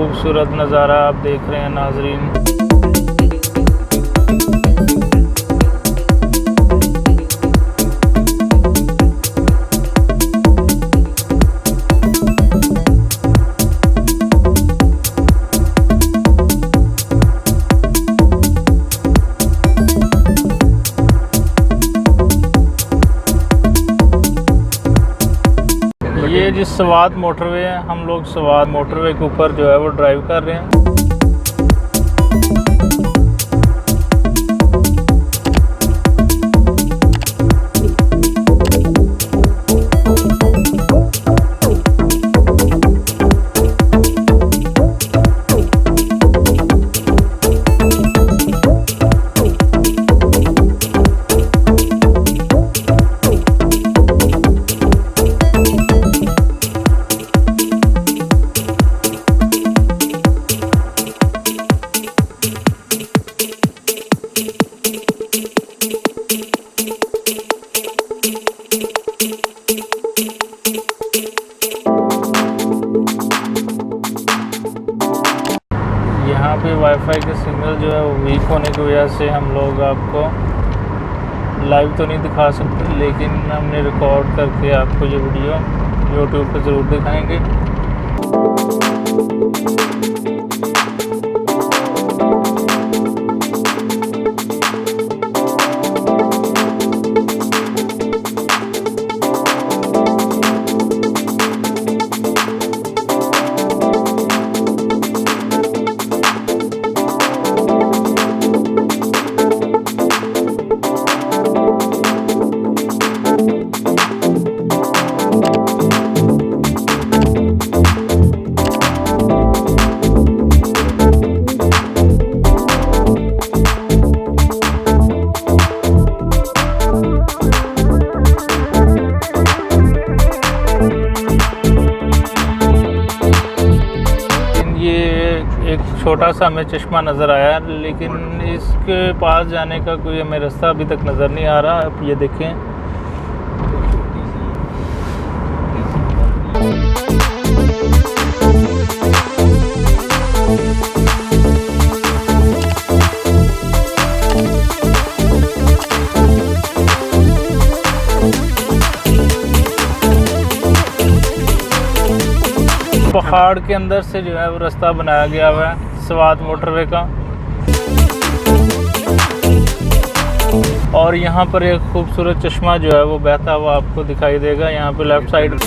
खूबसूरत नज़ारा आप देख रहे हैं नाजरीन। ये जिस स्वात मोटरवे है, हम लोग स्वात मोटरवे के ऊपर जो है वो ड्राइव कर रहे हैं। यहाँ पे वाईफाई के सिग्नल जो है वो वीक होने की वजह से हम लोग आपको लाइव तो नहीं दिखा सकते, लेकिन हमने रिकॉर्ड करके आपको ये वीडियो यूट्यूब पे ज़रूर दिखाएंगे। एक छोटा सा हमें चश्मा नज़र आया, लेकिन इसके पास जाने का कोई हमें रास्ता अभी तक नज़र नहीं आ रहा। आप ये देखें, पहाड़ के अंदर से जो है वो रास्ता बनाया गया हुआ है स्वात मोटरवे का। और यहाँ पर एक खूबसूरत चश्मा जो है वो बहता हुआ आपको दिखाई देगा यहाँ पे लेफ्ट साइड।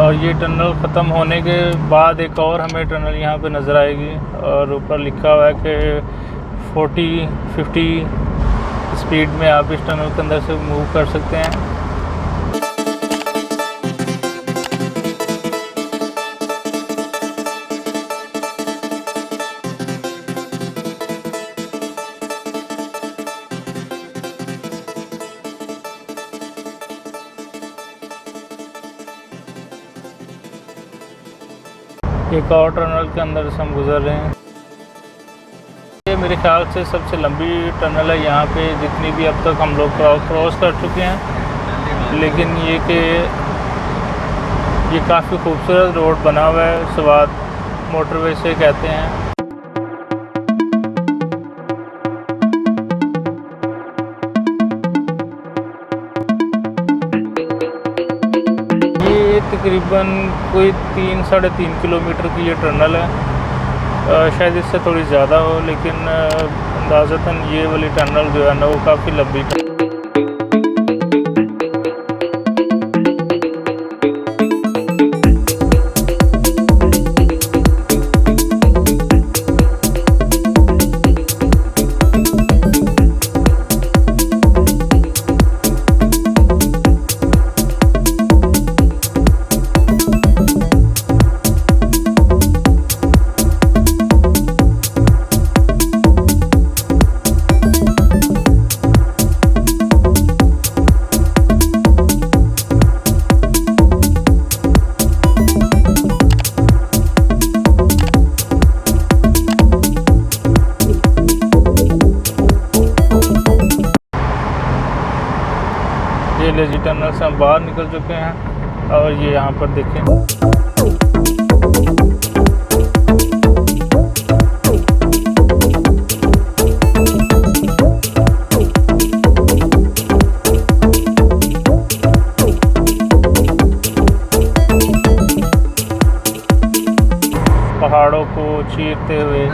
और ये टनल ख़त्म होने के बाद एक और हमें टनल यहाँ पे नज़र आएगी और ऊपर लिखा हुआ है कि 40-50 स्पीड में आप इस टनल के अंदर से मूव कर सकते हैं। एक और टनल के अंदर से हम गुजर रहे हैं। ये मेरे ख्याल से सबसे लंबी टनल है यहाँ पे, जितनी भी अब तक हम लोग क्रॉस कर चुके हैं। लेकिन ये कि ये काफ़ी खूबसूरत रोड बना हुआ है, स्वात मोटरवे से कहते हैं। ये तकरीबन कोई 3-3.5 किलोमीटर की ये टनल है। शायद इससे थोड़ी ज़्यादा हो, लेकिन अंदाज़तन ये वाली टनल जो है ना वो काफ़ी लंबी है। ये लेजी टनल से हम बाहर निकल चुके हैं और ये यहाँ पर देखें, पहाड़ों को चीरते हुए